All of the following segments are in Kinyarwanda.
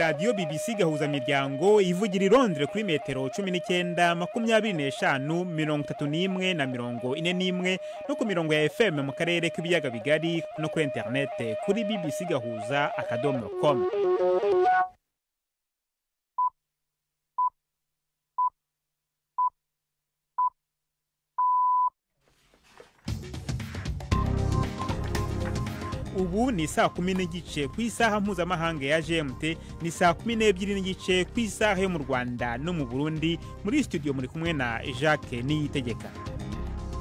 radio BBC gahuzamiryango ivugira i Londres kuri metero 19-25-31 na 41 no ku mirongo ya FM mu karere k'ibiyaga bigari no kuri internet kuri bbcgahuza.com. Ubu ni saa 10:30 ku isaha mpuzamahanga ya GMT, ni saa 12:30 ku isaha yo mu Rwanda no mu Burundi. Muri studio muri kumwe na Jacques Niyitegeka.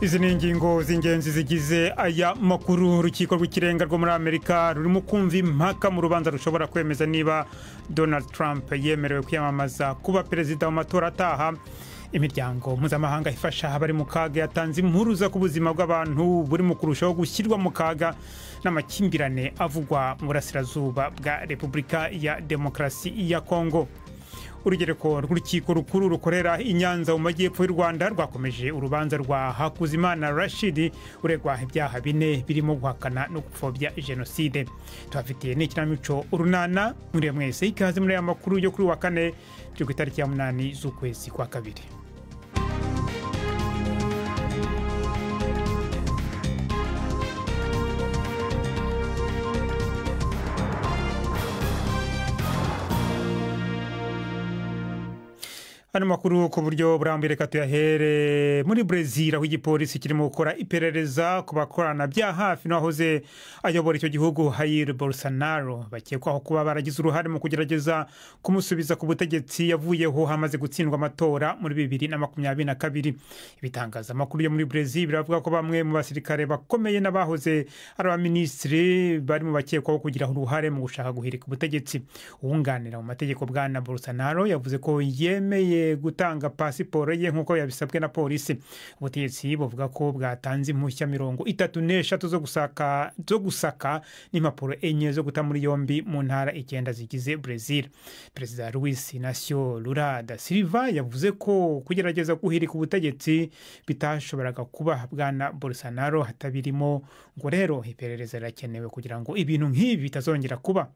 Izi ni ingingo z'ingenzi zigize aya makuru. Urukiko rw'ikirenga rwo muri Amerika rurimo kumva impaka mu rubanza rushobora kwemeza niba Donald Trump yemerewe kwiyamamaza kuba perezida mu matora ataha. Imiryango mpuzamahanga ifasha abari mu kaga yatanze impuruza ku buzima bw'abantu buri mu kurushaho gushyirwa mu kaga n'amakimbirane avugwa mu burasirazuba bwa Repubulika ya Demokarasi ya Kongo. Urugereko rw'urukiko rukuru rukorera i Nyanza mu majyepfo y'u Rwanda rwakomeje urubanza rwa Hakuzimana Rashid uregwa ibyaha 4 birimo guhakana no gupfobya jenoside. Twafitiye n'ikinamico Urunana. Muri mwese ikaze muri aya makuru yo kuri wa kane ku itariki ya 8 z'ukwezi kwa kabiri. Hano makuru ku buryo burambuye reka tuyahere muri Brazil, aho igipolisi kirimo gukora iperereza ku bakorana bya hafi n'ahoze ayobora icyo gihugu Jair Bolsonaro bakekwaho kuba baragize uruhare mu kugerageza kumusubiza ku butegetsi yavuyeho hamaze gutsindwa amatora muri 2022. Ibitangaza amakuru yo muri Brazil biravuga ko bamwe mu basirikare bakomeye n'abahoze ari abaminisitiri bari mu bakekwaho kugira uruhare mu gushaka guhirika ubutegetsi. Uwunganira mu mategeko bwana Bolsonaro yavuze ko yemeye gutanga pasiporo ye nkuko yabisabwe na polisi. Ubutegetsi buvuga ko bwatanze impushya 33 zo gusaka n'impapuro 4 zo guta muri yombi mu ntara 9 zigize Brazil. Perezida Luis Inacio Lula da Silva yavuze ko kugerageza guhirika ubutegetsi bitashoboraga kuba bwana Bolsonaro hatabirimo, ngo rero iperereza rirakenewe kugira ngo ibintu nk'ibi bitazongera kuba.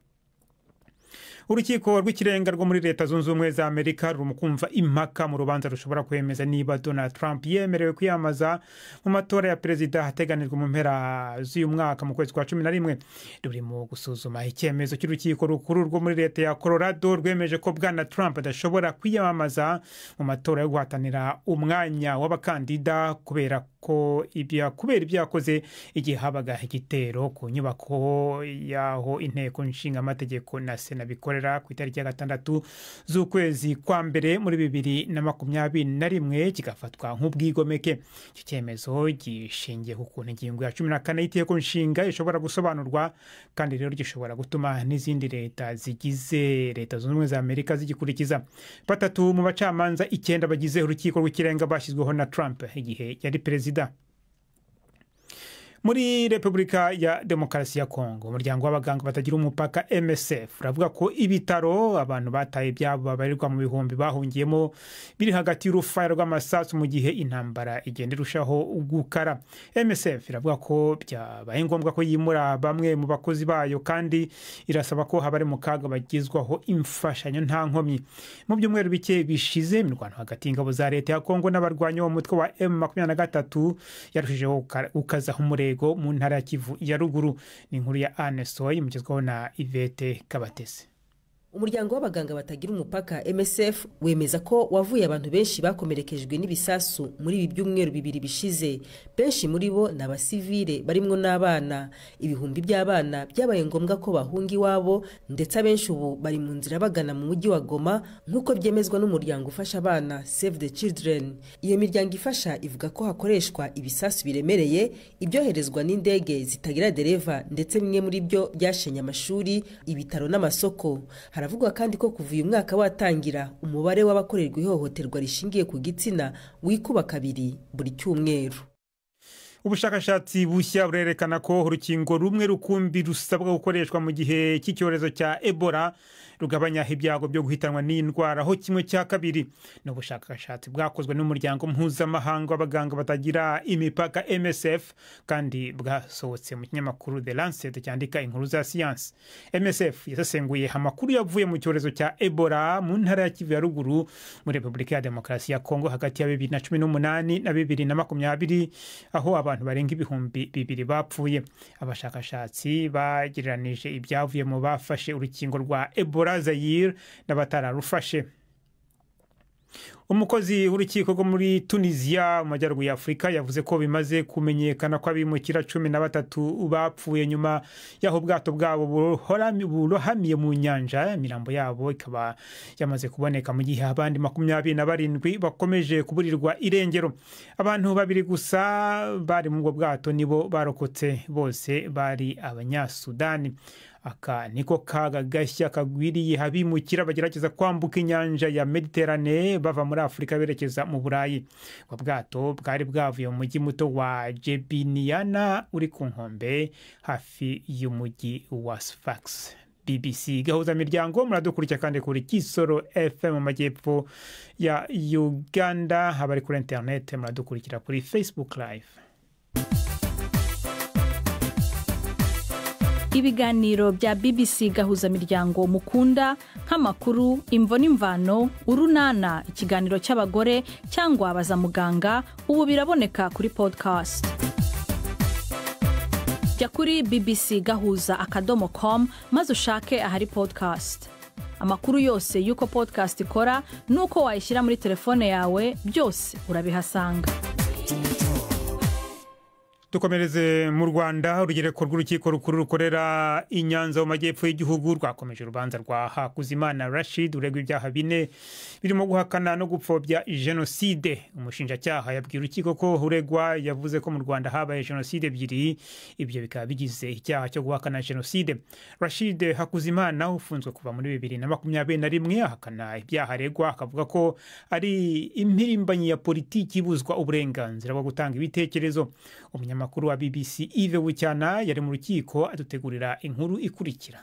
Urukiko rw'ikirenga rwo muri Leta Zunze Ubumwe za Amerika rurimo kumva impaka mu rubanza rushobora kwemeza niba Donald Trump yemerewe kwiyamamaza mu matora ya perezida hateganijwe mu mpera z'uyu mwaka mu kwezi kwa 11. Rurimo gusuzuma icyemezo cy'urukiko rukuru rwo muri Leta ya Colorado rwemeje ko bwana Trump adashobora kwiyamamaza mu matora yo guhatanira umwanya w'abakandida kubera ibyakoze igihe habaga igitero ku nyubako yaho inteko nshinga amategeko na Sena bikorera ku itariki ya 6 z'ukwezi kwa mbere muri 2021 kigafatwa nk'ubwigomeke. Iki cyemezo gishingiye ku kuntu ingingo ya 14 y'iteko nshinga ishobora gusobanurwa, kandi rero gishobora gutuma n'izindi leta zigize Leta Zunze Ubumwe za Amerika zigikurikiza. Batatu mu bacamanza 9 bagize urukiko rw'ikirenga bashyizweho na Trump igihe yari perezida. Muri Repubulika ya Demokarasi ya Kongo, umuryango w'abaganga batagira umupaka MSF uravuga ko ibitaro abantu bataye ibyabo babarirwa mu bihumbi bahungiyemo biri hagati y'urufaya rw'amasasu mu gihe intambara igenda irushaho gukara. MSF iravuga ko byabaye ngombwa ko yimura bamwe mu bakozi bayo, kandi irasaba ko habari mu kaga bagizwaho imfashanyo nta nkomyi. Mu byumweru bike bishize imirwano hagati y'ingabo za Leta ya Kongo n'abarwanyi b'umutwe wa M23 yarushijeho gukaza umurego mu ntara ya Kivu ya ruguru. Ni inkuru ya Anesoy mugezweho na Ivete Kabatesi. Umuryango w'abaganga batagira umupaka MSF wemeza ko wavuye abantu benshi bakomerekejwe n'ibisasu muri ibi byumweru 2 bishize. Benshi muri bo n'abasivile barimwo n'abana. Ibihumbi by'abana byabaye ngombwa ko bahunga iwabo, ndetse abenshi ubu bari mu nzira bagana mu mujyi wa Goma nkuko byemezwa n'umuryango ufasha abana Save the Children. Iyo miryango ifasha ivuga ko hakoreshwa ibisasu biremereye, ibyoherezwa n'indege zitagira dereva, ndetse bimwe muri byo byashenye amashuri, ibitaro n'amasoko. Haravugwa kandi ko kuva uyu mwaka watangira umubare w'abakorerwa ihohoterwa rishingiye ku gitsina wikuba 2 buri cyumweru. Ubushakashatsi bushya burerekana ko urukingo rumwe rukumbi rusabwa gukoreshwa mu gihe cy'icyorezo cya Ebola rugabanya ibyago byo guhitanwa n'indwara ho 1/2. N'ubushakashatsi bwakozwe n'umuryango mpuzamahanga w'abaganga batagira imipaka MSF kandi bwasohotse mu kinyamakuru The Lancet cyandika inkuru za siyansi. MSF yasesenguye amakuru yavuye mu cyorezo cya Ebola mu ntara ya Kivu ya ruguru muri Repubulika ya Demokarasi ya Kongo hagati ya 2018 na 2020, aho abantu barenga 2,000 bapfuye. Abashakashatsi bagereranije ibyavuye mu bafashe urukingo rwa Ebola Zaire n'abatararufashe. Umukozi w'urukiko rwo muri Tunisia mu majyaruguru ya Afurika yavuze ko bimaze kumenyekana ko abimukira 13 bapfuye nyuma y'aho ubwato bwabo burohamiye mu nyanja. Imirambo yabo ikaba yamaze kuboneka mu gihe abandi 27 bakomeje kuburirwa irengero. Abantu 2 gusa bari mu bwo bwato nibo barokotse, bose bari Abanyasudani. Aka niko kaga gashya kagwiriye abimukira bagerageza kwambuka inyanja ya Mediterane bava muri Afurika berekeza mu Burayi. Ubwato bwari bwavuye mu mujyi muto wa Jebiniana uri ku nkombe hafi y'umujyi wa Sfax. BBC gahuzamiryango muradukurikira kandi kuri Kisoro FM mu majyepfo ya Uganda. Abari kuri internet muradukurikira kuri Facebook Live. Ibiganiro bya BBC gahuzamiryango mukunda nk'amakuru, imvo n'imvano, urunana, ikiganiro cy'abagore cyangwa baza muganga, ubu biraboneka kuri podcast. Jya kuri bbcgahuza.com maze ushake ahari podcast. Amakuru yose yuko podcast ikora nuko wayishyira muri telefone yawe, byose urabihasanga. Dukomereze mu Rwanda. Urugereko rw'urukiko rukuru rukorera i Nyanza mu majyepfo y'igihugu rwakomeje urubanza rwa Hakuzimana Rashid uregwa ibyaha 4 birimo guhakana no gupfobya jenoside. Umushinjacyaha yabwiye urukiko ko uregwa yavuze ko mu Rwanda habaye jenoside 2, ibyo bikaba bigize icyaha cyo guhakana jenoside. Rashid Hakuzimana ufunzwe kuva muri 2021 ahakana ibyaha aregwa, akavuga ko ari impirimbanyi ya politiki ibuzwa uburenganzira bwo gutanga ibitekerezo. Umunyamakuru wa BBC Yves Bucyana yari mu rukiko adutegurira inkuru ikurikira.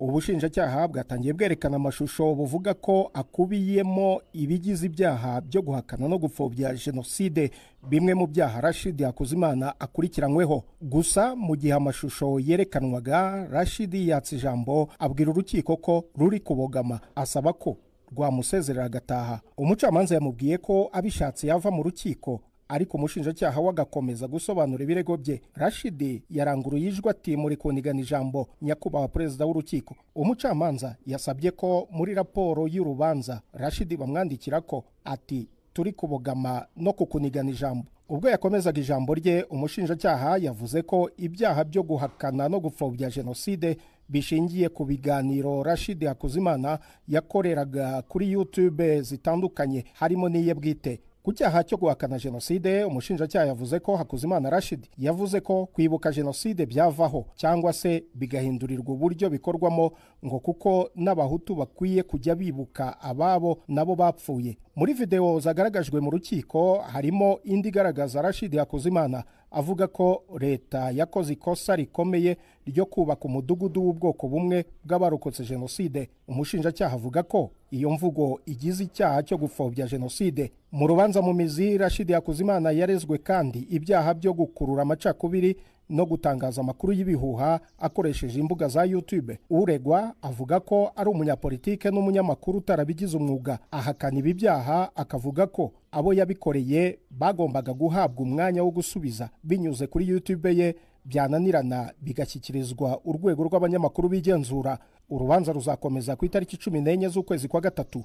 Ubushinjacyaha bwatangiye bwerekana amashusho buvuga ko akubiyemo ibigize ibyaha byo guhakana no gupfobya jenoside, bimwe mu byaha Rashid Hakuzimana akurikiranyweho. Gusa mu gihe amashusho yerekanwaga, Rashid yatse ijambo abwira urukiko ko ruri kubogama, asaba ko rwamusezerera agataha. Umucamanza yamubwiye ko abishatse yava mu rukiko, ariko umushinjacyaha wagakomeza gusobanura ibirego bye. Rashid yaranguruye ijwi ati muri kunigana ijambo nyakubahwa perezida w'urukiko. Umucamanza yasabye ko muri raporo y'urubanza Rashid bamwandikira ko ati turi kubogama no kukunigana ijambo. Ubwo yakomezaga ijambo rye, umushinjacyaha yavuze ko ibyaha byo guhakana no gupfobya jenoside bishingiye ku biganiro Rashid Hakuzimana yakoreraga kuri YouTube zitandukanye, harimo n'iye bwite. Ku cyaha cyo guhakana jenoside, umushinjacyaha yavuze ko Hakuzimana Rashid yavuze ko kwibuka jenoside byavaho cyangwa se bigahindurirwa uburyo bikorwamo, ngo kuko n'abahutu bakwiye kujya bibuka ababo nabo bapfuye. Muri video zagaragajwe mu rukiko harimo indi igaragaza Rashid Hakuzimana avuga ko leta yakoze ikosa rikomeye ryo kubaka umudugudu w'ubwoko bumwe bw'abarokotse jenoside. Umushinjacyaha avuga ko iyo mvugo igize icyaha cyo gupfobya jenoside. Mu rubanza mu mizi, Rashid Hakuzimana yarezwe kandi ibyaha byo gukurura amacakubiri no gutangaza amakuru y'ibihuha akoresheje imbuga za YouTube. Uregwa avuga ko ari umunyapolitike n'umunyamakuru utarabigize umwuga. Ahakana ibi byaha akavuga ko abo yabikoreye bagombaga guhabwa umwanya wo gusubiza binyuze kuri YouTube ye, byananirana bigashyikirizwa urwego rw'abanyamakuru bigenzura. Urubanza ruzakomeza ku itariki 14 z'ukwezi kwa gatatu.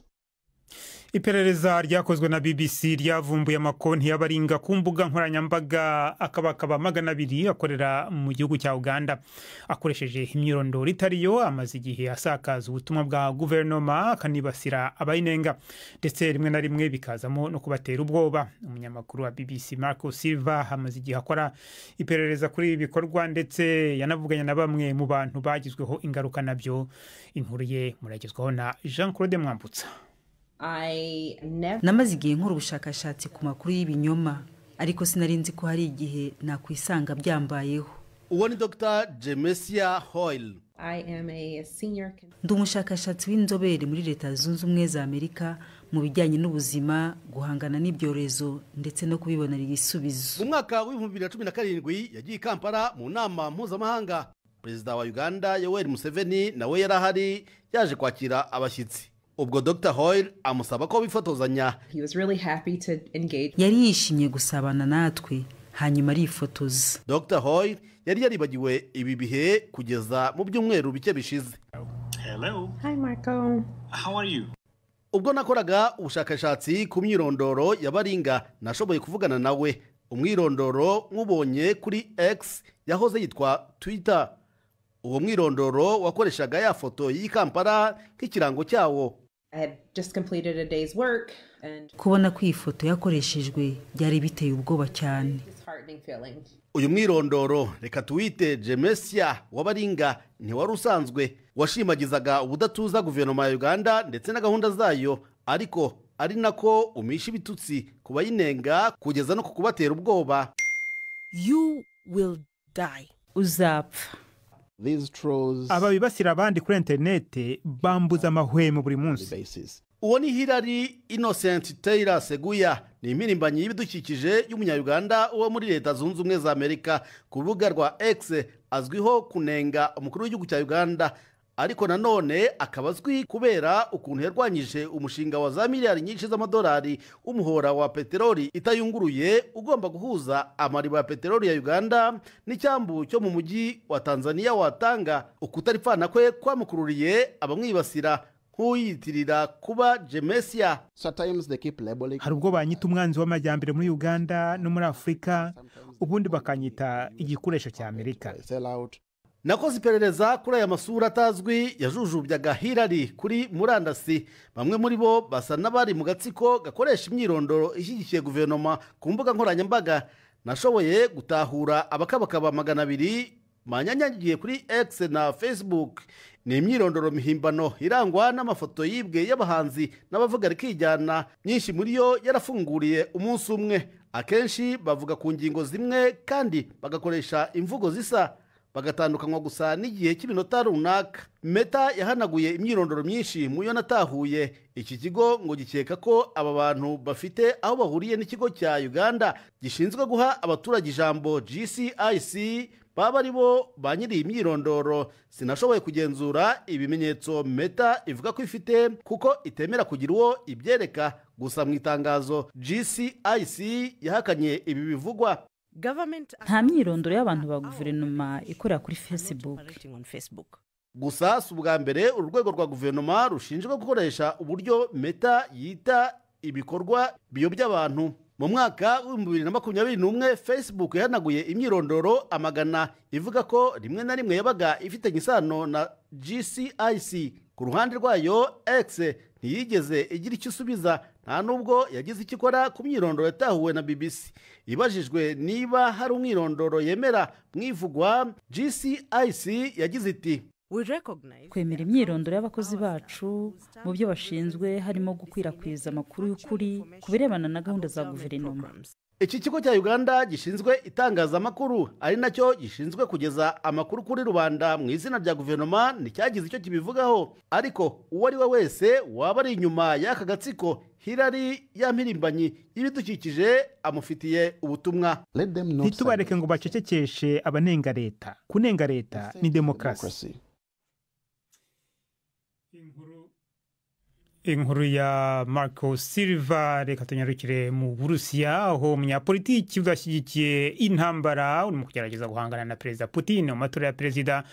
Iperereza ryakozwe na BBC ryavumbuye amakonti y'abaringa ku mbuga nkoranyambaga akabakaba 200 akorera mu gihugu cya Uganda akoresheje imyirondoro itariyo. Amaze igihe asakaza ubutumwa bwa guverinoma akanibasira abayinenga, ndetse rimwe na rimwe bikazamo no kubatera ubwoba. Umunyamakuru wa BBC Marco Silva amaze igihe akora iperereza kuri ibi bikorwa, ndetse yanavuganye na bamwe mu bantu bagizweho ingaruka nabyo. Inkuru ye muragezwaho na Jean Claude Mwambutsa. Namaze igihe nkora ubushakashatsi ku makuru y'ibinyoma, ariko sinarinzi ko hari igihe nakwisanga byambayeho. Uwo ni Dr. Jemesia Hoyle. ndi umushakashatsi w'inzobere muri leta zunze ubumwe za Amerika mu bijyanye n'ubuzima, guhangana n'ibyorezo ndetse no kubibonera ibisubizo. Mu mwaka wa 2017 yagiye Kampala mu nama mpuzamahanga. Perezida wa Uganda Yoweri Museveni nawe yarahari yaje kwakira abashyitsi. Ubwo Dr. Hoyle amusaba ko bifotozanya. Yari yishimye gusabana natwe hanyuma arifotoza. Dr. Hoyle yari yaribagiwe ibi bihe kugeza mu byumweru bike bishize. Hello. Hi Marco. How are you? Ubwo nakoraga ubushakashatsi ku myirondoro y'abaringa nashoboye kuvugana nawe. Umwirondoro nkubonye kuri X yahoze yitwa Twitter. Uwo mwirondoro wakoreshaga ya foto y'Ikampala nk'ikirango cyawo. Kubona ko iyi foto yakoreshejwe byari biteye ubwoba cyane. Uyu mwirondoro reka tuwite Jemesia w'abaringa ntiwari usanzwe, washimagizaga ubudatuza guverinoma ya Uganda ndetse na gahunda zayo, ariko ari nako umisha ibitutsi kubayinenga kugeza no kukubatera ubwoba. You will die. Uzapfa. Aba bibasira abandi kuri interinete bambuza amahwemo buri munsi. Uwo ni Hillary Innocent Taylor Seguya, ni impirimbanyi y'ibidukikije y'umunya-Uganda uwo muri leta zunze ubumwe za Amerika. Ku rubuga rwa X azwiho kunenga umukuru w'igihugu cya Uganda, ariko nanone akabazwi kubera ukuntu yarwanyije umushinga wa za miliyari nyinshi z'amadolari umuhora wa peteroli itayunguruye ugomba guhuza amariba ya peteroli ya Uganda n'icyambu cyo mu mujyi wa Tanzania watanga. Ukutaripfana kwe kwamukururiye abamwibasira nk'uyitirira kuba Jemesia. Hari ubwo banyita umwanzi w'amajyambere muri Uganda no muri Afurika, ubundi bakanyita igikoresho cya Amerika. Nakoze iperereza kuri aya masura atazwi yajujubyaga Hillary kuri murandasi. Bamwe muri bo basa n'abari mu gatsiko gakoresha imyirondoro ishyigikiye guverinoma ku mbuga nkoranyambaga. Nashoboye gutahura abakabakaba 200 manyanyagiye kuri X na Facebook. Ni imyirondoro mihimbano irangwa n'amafoto yibwe y'abahanzi n'abavuga rikijyana, myinshi muri yo yarafunguriye umunsi umwe. Akenshi bavuga ku ngingo zimwe kandi bagakoresha imvugo zisa, bagatandukanywa gusa n'igihe cy'iminota runaka. Meta yahanaguye imyirondoro myinshi mu yo natahuye. Iki kigo ngo gikeka ko aba bantu bafite aho bahuriye n'ikigo cya Uganda gishinzwe guha abaturage ijambo GCIC, baba ari bo ba nyiri imyirondoro. Sinashoboye kugenzura ibimenyetso Meta ivuga ko ifite kuko itemera kugira uwo ibyereka. Gusa mu itangazo GCIC yahakanye ibi bivugwa. Nta myirondoro y'abantu ba guverinoma ikorera kuri Facebook. Gusa si ubwa mbere urwego rwa guverinoma rushinzwe gukoresha uburyo Meta yita ibikorwa biyobya abantu. Mu mwaka wa 2021 Facebook yahanaguye imyirondoro amagana ivuga ko rimwe na rimwe yabaga ifitanye isano na GCIC. Ku ruhande rwayo X ntiyigeze igira icyo isubiza, nta nubwo yagize icyo ikora ku myirondoro yatahuwe na BBC. Ibajijwe niba hari umwirondoro yemera mwivugwa, GCIC yagize iti: Kwemera imyirondoro y'abakozi bacu mu byo bashinzwe harimo gukwirakwiza amakuru y'ukuri ku birebana na gahunda za guverinoma. Iki kigo cya Uganda gishinzwe itangazamakuru ari nacyo gishinzwe kugeza amakuru kuri rubanda mu izina rya guverinoma nticyagize icyo kibivugaho. Ariko uwo ari we wese waba ari inyuma y'aka gatsiko Hillary yampirimbanyi y'ibidukikije amufitiye ubutumwa. Ntitubareke ngo bacecekeshe abanenga leta. Kunenga leta ni demokarasi. Inkuru ya Marco Silva. Reka tunyarukire mu Burusiya aho umunyapolitiki udashyigikiye intambara urimo kugerageza guhangana na Perezida Putin mu matora ya perezida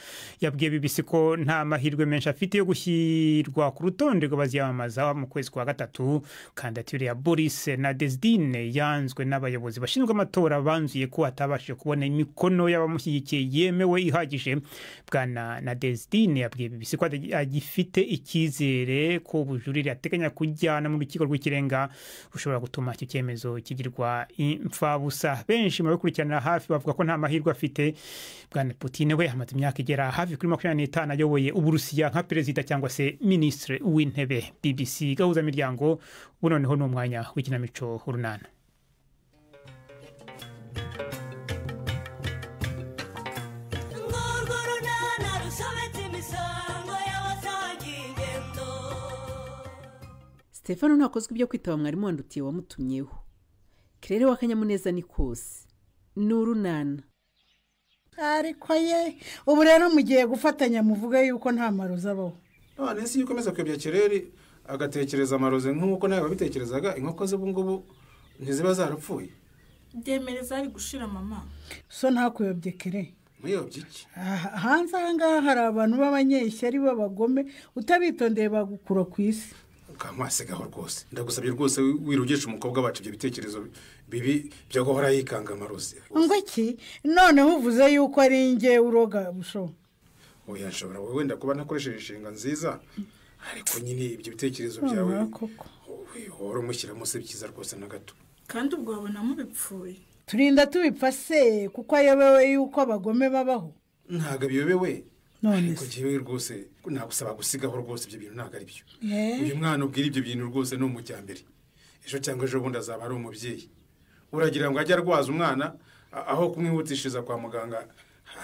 yabwiye BBC ko nta mahirwe menshi afite yo gushyirwa ku rutonde rw'abaziyamamaza mu kwezi kwa gatatu. Kandidatire ya Boris Nadezhdin yanzwe n'abayobozi bashinzwe amatora banzuye ko atabashije kubona imikono y'abamushyigikiye yemewe ihagije. Bwana Nadezhdin yabwiye BBC ko agifite icyizere ko ubujurire ateganya kujyana mu rukiko rw'ikirenga ushobora gutuma icyo cyemezo kigirwa imfabusa. Benshi mu bakurikirana hafi bavuga ko nta mahirwe afite. Bwana Putin we amaze imyaka igera hafi kuri 25 ayoboye Uburusiya nka perezida cyangwa se ministre w'intebe. BBC gahuzamiryango ubu noneho ni umwanya w'ikinamico Urunana. Stefano ntakozwe ibyo kwitaba mwarimu wandutiye wamutumyeho. Kirere w'akanyamuneza ni kose. Ni Urunana. Ariko ye ubu rero mugiye gufatanya muvuga yuko nta marozi abaho. None si yukomeza kwebya Kirere agatekereza amarozi nk'uko nawe babitekerezaga inkoko ze bungubu ntiziba zarapfuye. Demereza ari gushira mama. So ntakuyobye Kere. Muyobye iki? Hanze ahangaha hari abantu b'abanyeshyari b'abagome utabitondeye bagukura ku isi. Ukamwasigaho rwose. Ndagusabye rwose wirugesha umukobwa wacu ibyo bitekerezo bibi byo guhora yikanga amarozi. Ngo iki? None uvuze yuko ari nge uroga busho. Oya nshobora wenda kuba nakoresheje inshinga nziza. Ariko nyine ibyo bitekerezo byawe. Uhora umushyiramo se bikiza rwose na gato. Kandi ubwo wabona mubipfuye. Turinda tubipfa se kuko ayobewe yuko abagome babaho. Ntago biyobewe. None ko giwe rwose nagusaba gusigaho rwose ibyo bintu ntago ari byo. Yeah. Uyu mwana ubwira ibyo bintu rwose no mu cyambere. Ejo cyangwa ejo bundi azaba ari umubyeyi. Uragira ngo ajye arwaza umwana aho kumwihutishiriza kwa muganga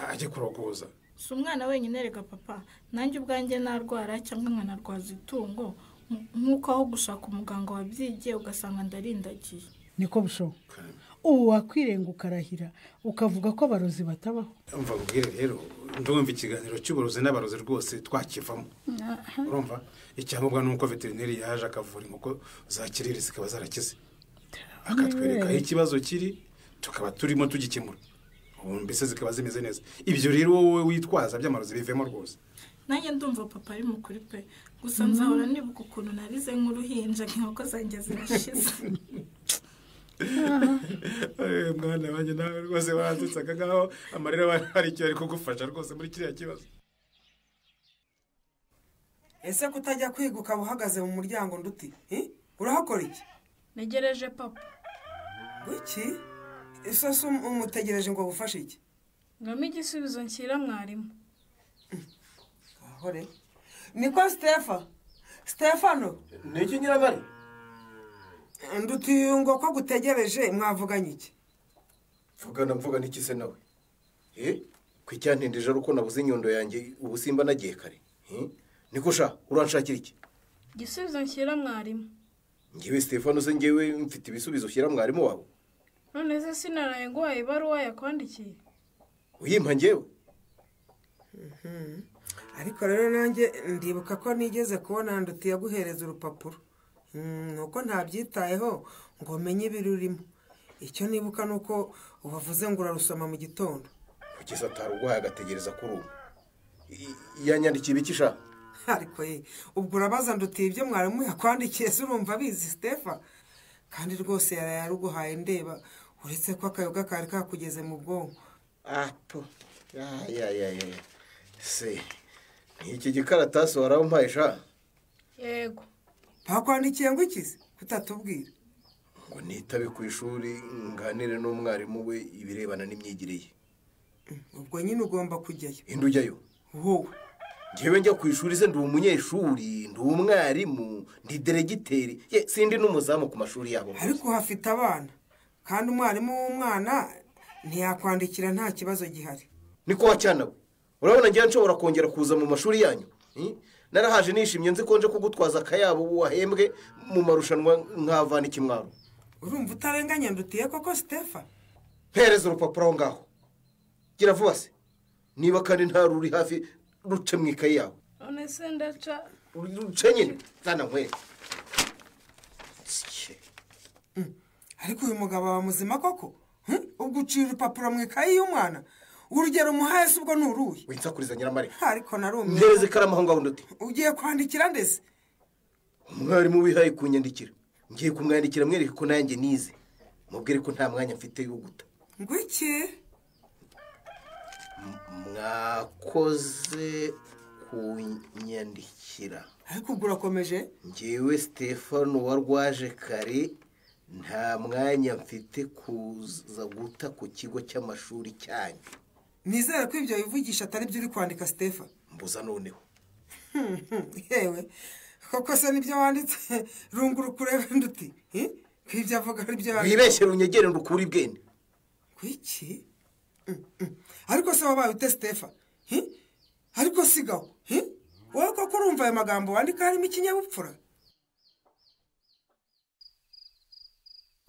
ajye kurogoza. Si umwana wenyine rega papa, nanjye ubwanjye narwara cyangwa nkanarwaza itungo nk'uko aho gushaka umuganga wabyigiye ugasanga ndarindagiye. Niko busho. Ubu wakwirenga ukarahira ukavuga ko abarozi batabaho. Umva ubwire rero ndumva ikiganiro cy'uburozi n'abarozi rwose twakivamo. Urumva icyamubwa nuko veterineri yaje akavura inkoko za Kirere zikaba zarakize. Akatwereka ikibazo kiri tukaba turimo tugikemura. Ubu mbese zikaba zimeze neza. Ibyo rero wowe witwaza by'amarozi bivemo rwose. Nanjye ndumva papa ari mukuri pe. Gusa nzahora nibuka ukuntu narize nk'uruhinja inkoko zanjye zirashize. Mwana wanjye nawe rwose waransetsaga ngaho amarira hari icyo ari kugufasha rwose muri kiriya kibazo. Ese kutajya kwiga ukaba uhagaze mu muryango nduti urahakora iki? Negereje papa. Wiki? Ese umutegereje ngo gufashe iki? Ngamo igisubizo nshyira mwarimu. Ahore. Niko Stefano. Niki nyiramari? Nduti ngo ko gutegereje mwavuganye iki? Mvugana iki se nawe? Kwicyantindije ruko nabuze inyundo yanjye ubusimba nagiye kare. Niko sha uranshakira iki? Igisubizo nshyira mwarimu. Ngiwe Stefano se ngewe mfite ibisubizo shyira mwarimu wawe. None se sinaraye ngo ibaruwa yakwandikiye. Uyimpa ngewe? Ariko rero nanjye ndibuka ko nigeze kubona nduti yaguhereza urupapuro. Nuko ntabyitayeho ngo menye ibirurimo. Icyo nibuka nuko ubavuze ngo urarusoma mu gitondo. Kugeza atarugwaye agategereza kuri ubu. Yanyandikiye ibikisha? Ariko ubwo urabaza nduti ibyo mwarimu yakwandikiye se urumva bizi Stefa? Kandi rwose yararuguhaye ndeba uretse ko akayoga kari kakugeze mu bwonko. Apo. Se. Iki gikaratasi warampaye sha? Yego. Bakwandikiye ngo ikize kutatubwira? Ngo nitabe ku ishuri nganire n'umwarimu we ibirebana n'imyigire ye. Ubwo nyine ugomba kujyayo. Indi ujyayo? Wowe. Ngewe njya ku ishuri se ndi umunyeshuri, ndi umwarimu, ndi deregiteri, sindi n'umuzamu ku mashuri yabo. Ariko hafite abana. Kandi umwarimu w'umwana ntiyakwandikira nta kibazo gihari. Niko wacyana we. Urabona ngiye nshobora kongera kuza mu mashuri yanyu? Narahaje nishimye nzi konje kugutwaza akayabo wahembwe mu marushanwa nkavana ikimwaro. Urumva utarenganya ndutiye koko Stefa? Pereza urupapuro aho ngaho. Gira vuba se. Niba kandi nta ruri hafi ruce mu ikaye yawe. None se ndaca. Ruce nyine zana nkwe. Ariko uyu mugabo wa muzima koko? Ubwo ucira urupapuro mu ikaye y'umwana? Urugero muhaye se ubwo nuruye? Winsakuriza nyiramari. Ariko narumye. Ndereze karama aho ngaho nduti. Ugiye kwandikira ndese? Umwarimu wihaye kunyandikira. Ngiye kumwandikira mwereke ko nanjye nize. Mubwire ko nta mwanya mfite yo guta. Ngo iki? Mwakoze kunyandikira. Ariko ubwo urakomeje? Ngewe Stefano warwaje kare nta mwanya mfite kuza guta ku kigo cy'amashuri cyanyu. Nizere ko ibyo bivugisha atari byo uri kwandika Stefa. Mbuza noneho. Yewe. Koko se nibyo wanditse runguru kurebe nduti? Kwibyo avuga ari byo wanditse. Wibeshye runyegere ndukuri bwene. Kwiki? Ariko se wabaye ute Stefa? Ariko sigaho. Wowe koko urumva ayo magambo wandika harimo ikinyabupfura?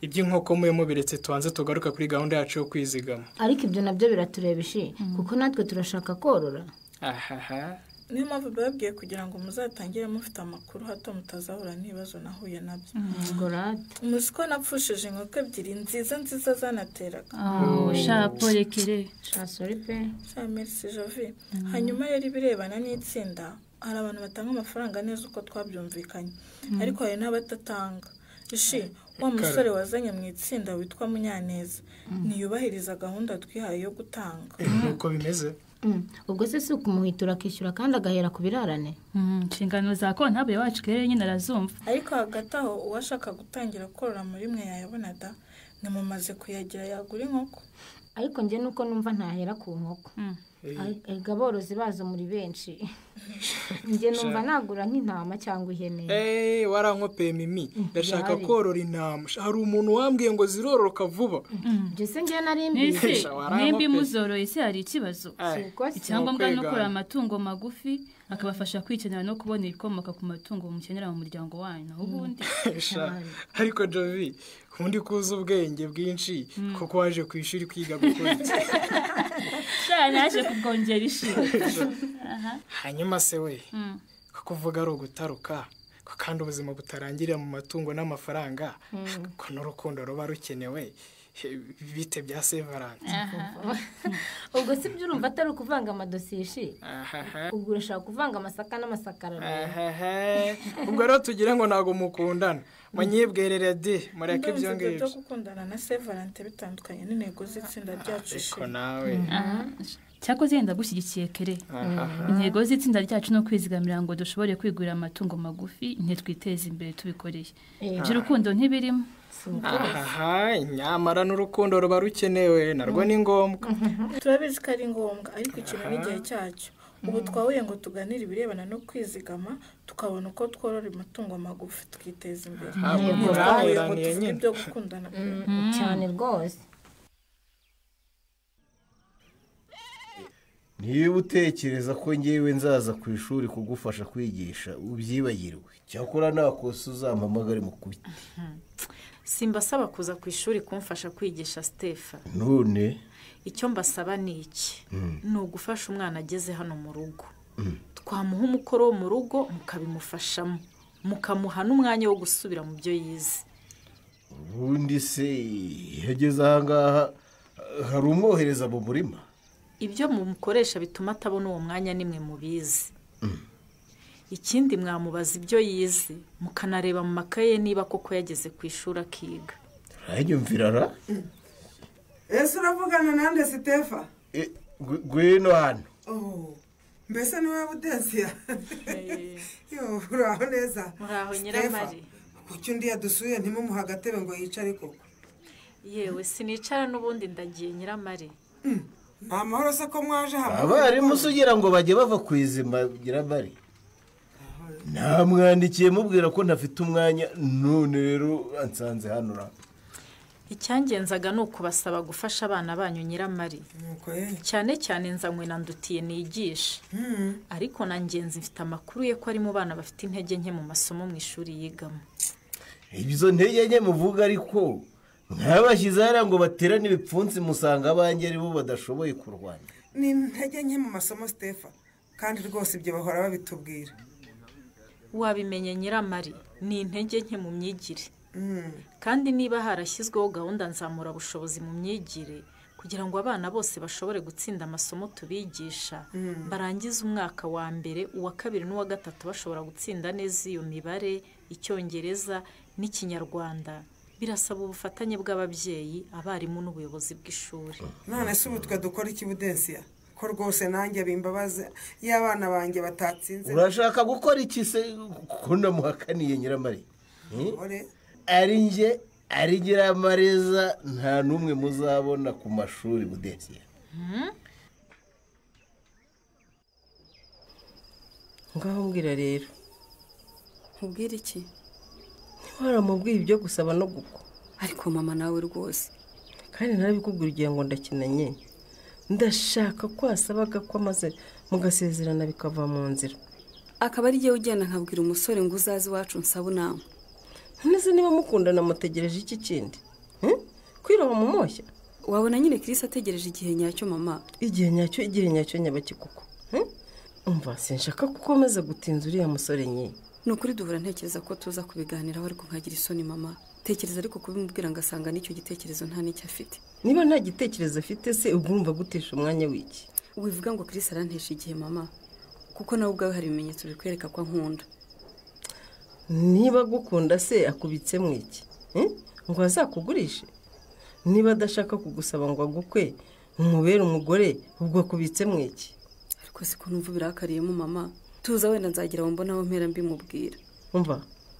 iby'inkoko muye mubiretse tubanze tugaruka kuri gahunda yacu yo kwizigama. Ariko ibyo nabyo biratureba kuko natwe turashaka korora. Ahaha. Niyo mpamvu babwiye kugira ngo muzatangire mufite amakuru hato mutazahura n'ibibazo nahuye nabyo. Muzi ko napfushije inkoko ebyiri nziza zanateraga. Shaporekere. Sorry pe. Merci Jovi. Hanyuma rero ibirebana n'itsinda hari abantu batanga amafaranga neza uko twabyumvikanye. Ariko hari n'abatatanga. Wa musore wazanye mu itsinda witwa Munyaneza niyubahiriza gahunda twihaye yo gutanga. Uko bimeze? Ubwo se si ukumuhitura akishyura kandi agahera ku birarane. Inshingano za kontabule wacu rero nyine arazumva. Ariko hagati aho uwashaka gutangira korora muri mwe yayabona da nimumaze kuyagira yagura inkoko. Ariko njye nuko numva ntahera ku nkoko. Ega aborozi bazo muri benshi. Njye numva nagura nk'intama cyangwa ihene. Warankopeye Mimi. Ndashaka korora intama. Hari umuntu wambwiye ngo zirororoka vuba. Byose njye narimbiye. Nimbi muzoroye se hari ikibazo. Icyangombwa no kurora amatungo magufi akabafasha kwikenera no kubona ibikomoka ku matungo mukenera mu muryango wanyu. Ubundi. Ariko Jovi, undi kuza ubwenge bwinshi kuko waje ku ishuri kwiga gukora. Naje kubwongera hanyuma se we kuvuga ari ugutaruka kandi ubuzima butarangirira mu matungo n'amafaranga ko n'urukundo ruba rukenewe bite bya Severance. Ubwo si byo urumva atari ukuvanga amadosiye ubwo urashaka kuvanga amasaka n'amasakararo. Ubwo rero tugira ngo ntago mukundana mwanyibwerere de mureke ibyo ngibyo. Byo gukundana na Severance bitandukanye n'intego z'itsinda ryacu. Ko nawe cyakoze yenda gushyigikiye kere. Intego z'itsinda ryacu no kwizigamira ngo dushobore kwigurira amatungo magufi twiteze imbere tubikoreye. By'urukundo ntibirimo. Nyamara n'urukundo ruba rukenewe narwo ni ngombwa. Turabizi ko ari ngombwa ariko ikintu n'igihe cyacyo. Ubu twahuye ngo tuganire ibirebana no kwizigama tukabona uko tworora amatungo magufi twiteza imbere. Ibyo gukundana cyane rwose. Niba utekereza ko ngewe nzaza ku ishuri kugufasha kwigisha ubyibagirwe cyakora nakosa uzampamagare mukubite. Simbasaba kuza ku ishuri kumfasha kwigisha Stefa. None icyo mbasaba ni iki? Ni ugufasha umwana ageze hano mu rugo. Twamuha umukoro wo mu rugo mukabimufashamo mukamuha n'umwanya wo gusubira mu byo yize. Ubundi se yageze ahangaha hari umwohereza mu murima? Ibyo mumukoresha bituma atabona uwo mwanya nimwe mubizi. Ikindi mwamubaza ibyo yize mukanareba mu makaye niba koko yageze ku ishuri akiga. Uranyumvira ra? Ese uravugana nande Stefa? Gwino hano. Mbese niwe Budensiya? Uraho neza? Muraho Nyiramari. Kuki undi yadusuye ntimumuha agatebe ngo yicare koko? Yewe sinicara n'ubundi ndagiye Nyiramari. Nta mahoro se ko mwaje hamwe? Abarimu usugira ngo bajye bava ku izima Nyiramari. Namwandikiye mubwira ko ntafite umwanya none rero ansanze hano ra. Icyangenzaga ni ukubasaba gufasha abana banyu Nyiramari. Cyane cyane nzanywe na Ndutiye nigisha. Ariko na Ngenzi mfite amakuru ye ko ari mu bana bafite intege nke mu masomo mu ishuri yigamo. Ibyo ntege nke muvuga ariko mwabashyize hariya ngo baterane ibipfunsi musanga abanjye ari bo badashoboye kurwana. Ni intege nke mu masomo Stefa kandi rwose ibyo bahora babitubwira. Wabimenye Nyiramari ni intege nke mu myigire. Kandi niba harashyizweho gahunda nzamura ubushobozi mu myigire kugira ngo abana bose bashobore gutsinda amasomo tubigisha barangize umwaka wa mbere uwa kabiri n'uwa gatatu bashobora gutsinda neza iyo mibare icyongereza n'ikinyarwanda birasaba ubufatanye bw'ababyeyi abarimu n'ubuyobozi bw'ishuri. None se ubu twe dukora iki Budensiya? Ko rwose nanjye bimbabaza y'abana banjye batatsinze. Urashaka gukora iki se ko namuhakaniye Nyiramari? Ari Nyiramariza nta n'umwe muzabona ku mashuri Budensiya. Ngaho mbwira rero. Nkubwira iki? Waramubwiye ibyo gusaba no gukwa. Ariko mama nawe rwose. Kandi narabikubwira ngo ndakinanye. Ndashaka ko asabaga ko amaze mugasezerana bikava mu nzira. Akaba ari giye ugenda nkabwira umusore ngo uzazi wacu nsaba nama. Nese niba mukundana mutegereje iki kindi? kwiroha mu moshya. wabona nyine Chris ategereje igihe nyacyo mama. Igihe nyacyo nyabaki kuko umva sinshaka gukomeza gutinza uriya musore nye. Ni ukuri duhura ntekereza ko tuza kubiganiraho ariko nkagira isoni mama. Tekereza ariko kubimubwira ngasanga n'icyo gitekerezo nta n'icyo afite. Niba nta gitekerezo afite se ubwo urumva gutesha umwanya w'iki? Wivuga ngo Chris arantesha igihe mama, kuko nawe ubwawe hari ibimenyetso bikwereka ko ankunda. Niba gukunda se akubitse mwiki ngo azakugurishe? Niba adashaka kugusaba ngo agukwe umubere umugore ubwo akubitse mwiki? Ariko siko numva birakariyemo mama. Tuza wenda nzagira ngo mbonaho mpera mbimubwira. Umva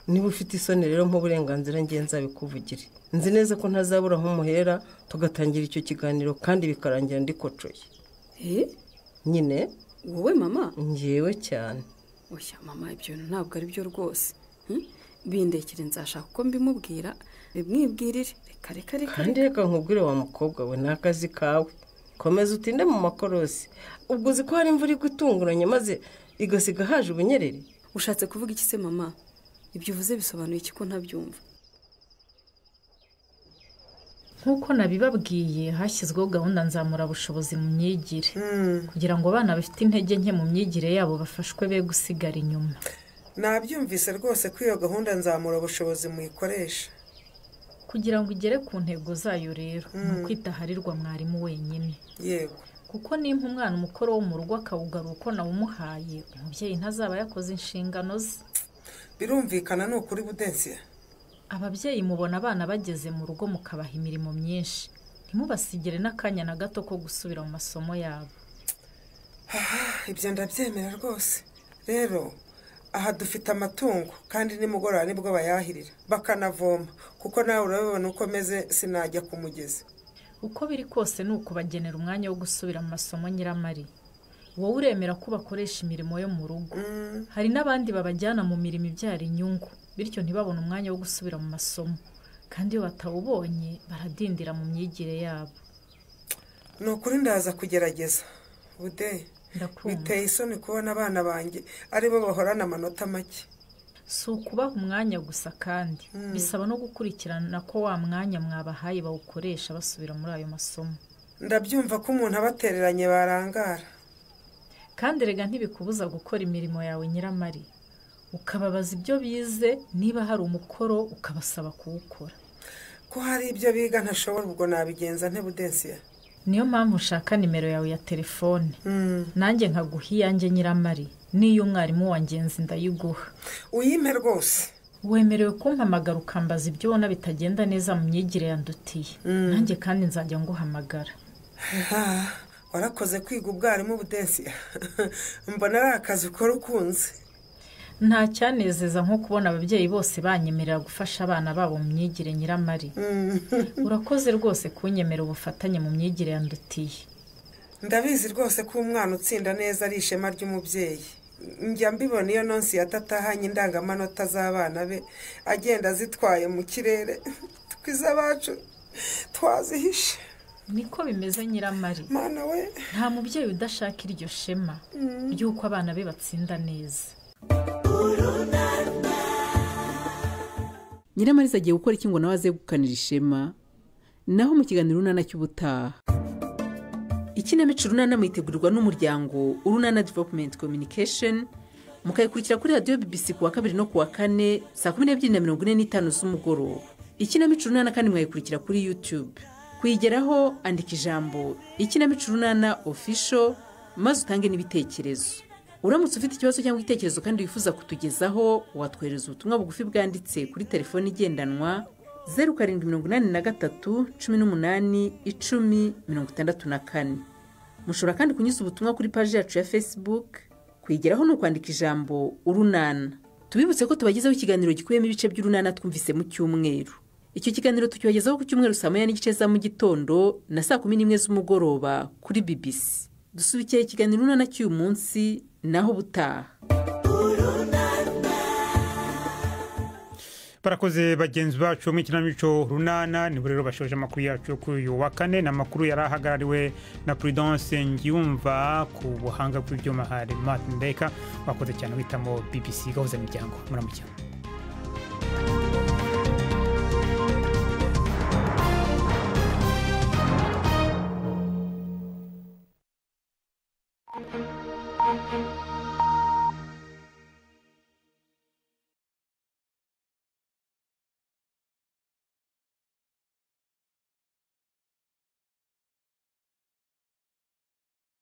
niba ufite isoni rero nk'uburenganzira ngenza bikuvugire. Nzi neza ko ntazabura nk'umuhera tugatangira icyo kiganiro kandi bikarangira ndikocoye. Nyine wowe mama? Ngewe cyane. Oya mama ibyo ntabwo ari byo rwose. Bindekire nzashaka ko mbimubwira bimwibwirire. Reka kandi reka nkubwire wa mukobwa we n'akazi kawe. Komeza utinde mu makorosi. Ubwo uzi ko hari imvura igutunguranye maze igasiga haje ubunyerere. Ushatse kuvuga iki se mama? Ibyo uvuze bisobanuye iki ko ntabyumva? Nkuko nabibabwiye hashyizweho gahunda nzamura bushobozi mu myigire kugira ngo abana bafite intege nke mu myigire yabo bafashwe be gusigara inyuma. Nabyumvise rwose ko iyo gahunda nzamura bushobozi muyikoresha. Kugira ngo igere ku ntego zayo rero ni ukwitaharirwa mwarimu wenyine. Yego. Kuko nimba umwana umukoro wo mu rugo akawugarura uko nawumuhaye umubyeyi ntazaba yakoze inshingano ze. Birumvikana ni ukuri Budensiya. Ababyeyi mubona abana bageze mu rugo mukabaha imirimo myinshi, ntimubasigire n'akanya na gato ko gusubira mu masomo yabo. Ibyo ndabyemera rwose. Rero aha dufite amatungo kandi nimugoroba nibwo bayahirira bakanavoma kuko nawe urabibona uko meze sinajya kumugeza. Uko biri kose ni ukubagenera umwanya wo gusubira mu masomo Nyiramari. Wowe uremera ko bakoresha imirimo yo mu rugo. Hari n'abandi babajyana mu mirimo ibyara inyungu bityo ntibabone umwanya wo gusubira mu masomo kandi iyo batawubonye baradindira mu myigire yabo. Ni ukuri ndaza kugerageza Bude. Biteye isoni kubona abana banjye aribo bahorana amanota make. Si ukubaha umwanya gusa kandi bisaba no gukurikirana ko wa mwanya mwabahaye bawukoresha basubira muri ayo masomo. Ndabyumva ko umuntu abatereranye barangara. Kandi rega ntibikubuza gukora imirimo yawe Nyiramari. Ukababaza ibyo bize niba hari umukoro ukabasaba kuwukora. Ko hari ibyo biga ntashobora ubwo nabigenza nte Budensiya? Niyo mpamvu ushaka nimero yawe ya telefone. Nanjye nkaguha iyanjye Nyiramari. Niyo umwarimu wangenzi ndayiguha. Uyime rwose. Wemerewe kumpamagara ukambaza ibyo ubona bitagenda neza mu myigire yandutiye. Nanjye kandi nzajya nguhamagara. Warakoze kwiga ubwarimu Budensiya. Mbona ari akazi ukora ukunze. Nta cyanezeza nko kubona ababyeyi bose banyemerera gufasha abana babo mu myigire Nyiramari. Urakoze rwose kunyemera ubufatanye mu myigire yandutiye. Ndabizi rwose ko umwana utsinda neza ari ishema ry'umubyeyi. Njya mbibona iyo nonsi yatatahanye indangamanota z'abana be agenda zitwaye mu kirere twiza bacu twazihishe. Niko bimeze Nyiramari. Mana we. Nta mubyeyi udashaka iryo shema ry'uko abana be batsinda neza. Nyiramari agiye gukora iki ngo nawe aze gukanira ishema? Naho mu kiganiro Urunana cy'ubutaha. Ikinamico Urunana mwitegurirwa n'umuryango Urunana Development Communication mukayikurikira kuri radio BBC kuwa 2 no kuwa 4 saa 12:45 z'umugoroba. Ikinamico Urunana kandi mwayikurikira kuri YouTube. Kuyigeraho andika ijambo Ikinamico Urunana official maze utange n'ibitekerezo. Uramutse ufite ikibazo cyangwa igitekerezo kandi wifuza kutugezaho watwohereza ubutumwa bugufi bwanditse kuri telefone igendanwa 0783 18 10 64. Mushobora kandi kunyuza ubutumwa kuri page yacu ya Facebook. Kuyigeraho no kwandika ijambo Urunana. Tubibutse ko tubagezaho ikiganiro gikuyemo ibice by'Urunana twumvise mu cyumweru. Icyo kiganiro tukibagezaho ku cyumweru saa 9:30 za mu gitondo na saa 11 z'umugoroba kuri BBC. Dusubikiye ikiganiro Urunana cy'uyu munsi naho butaha. Barakoze bagenzi bacu mu ikinamico Urunana ni rero bashoje amakuru yacu kuri uyu wa kane n'amakuru yarahagarariwe na Prudence Ngiyumva ku buhanga bw'ibyuma hari Martin Deka. Bakoze cyane witamo BBC gahuzamiryango. Muramukira.